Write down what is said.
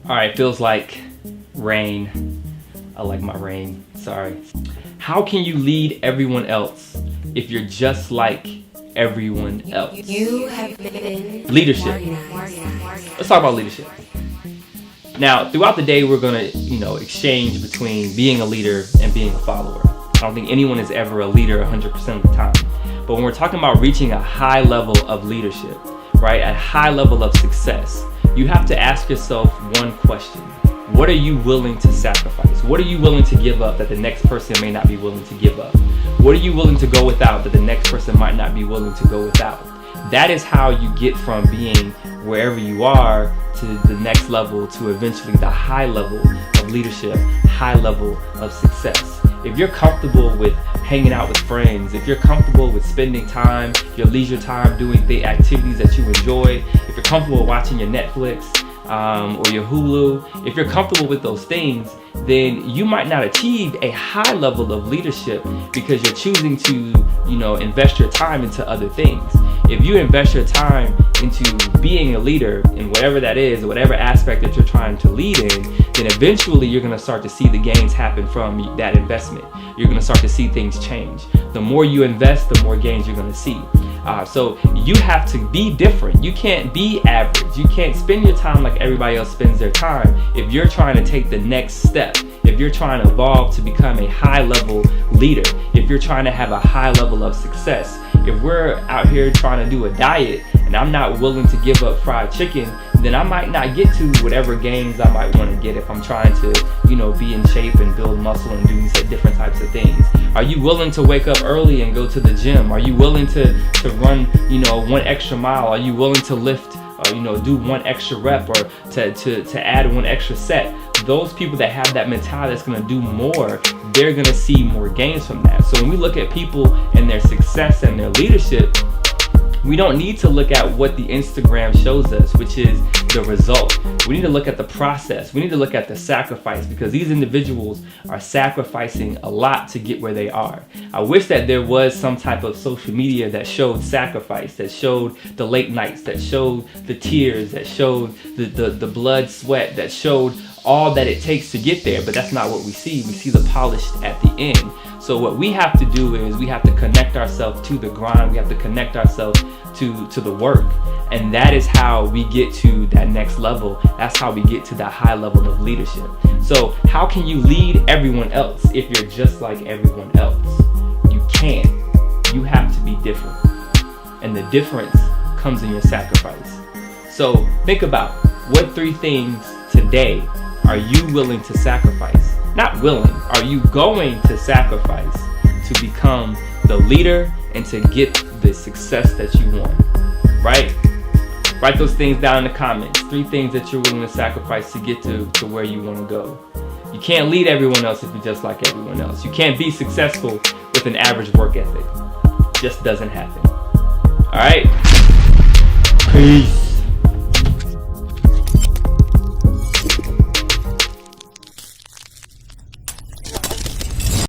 All right, feels like rain. I like my rain, sorry. How can you lead everyone else if you're just like everyone else? You have been Leadership. Let's talk about leadership. Now, throughout the day, we're gonna, exchange between being a leader and being a follower. I don't think anyone is ever a leader 100% of the time. But when we're talking about reaching a high level of leadership, right, a high level of success, you have to ask yourself one question. What are you willing to sacrifice? What are you willing to give up that the next person may not be willing to give up? What are you willing to go without that the next person might not be willing to go without? That is how you get from being wherever you are to the next level, to eventually the high level of leadership, high level of success. If you're comfortable with hanging out with friends, if you're comfortable with spending time, your leisure time, doing the activities that you enjoy, if you're comfortable watching your Netflix or your Hulu, if you're comfortable with those things, then you might not achieve a high level of leadership because you're choosing to, invest your time into other things. If you invest your time into being a leader in whatever that is, whatever aspect that you're trying to lead in, then eventually you're going to start to see the gains happen from that investment. You're going to start to see things change. The more you invest, the more gains you're going to see. So you have to be different. You can't be average. You can't spend your time like everybody else spends their time. If you're trying to take the next step, if you're trying to evolve to become a high level leader, if you're trying to have a high level of success, if we're out here trying to do a diet and I'm not willing to give up fried chicken, then I might not get to whatever gains I might want to get if I'm trying to, be in shape and build muscle and do these different types of things. Are you willing to wake up early and go to the gym? Are you willing to run, one extra mile? Are you willing to lift, do one extra rep or to add one extra set? Those people that have that mentality that's going to do more, they're going to see more gains from that. So when we look at people and their success and their leadership, we don't need to look at what the Instagram shows us, which is the result. We need to look at the process. We need to look at the sacrifice, because these individuals are sacrificing a lot to get where they are. I wish that there was some type of social media that showed sacrifice, that showed the late nights, that showed the tears, that showed the blood, sweat, that showed all that it takes to get there, but that's not what we see. We see the polished at the end. So what we have to do is we have to connect ourselves to the grind. We have to connect ourselves to the work. And that is how we get to that next level. That's how we get to that high level of leadership. So how can you lead everyone else if you're just like everyone else? You can't. You have to be different. And the difference comes in your sacrifice. So think about, what 3 things today are you willing to sacrifice? Not willing, are you going to sacrifice to become the leader and to get the success that you want, right? Write those things down in the comments. 3 things that you're willing to sacrifice to get to where you want to go. You can't lead everyone else if you're just like everyone else. You can't be successful with an average work ethic. It just doesn't happen. All right? Peace.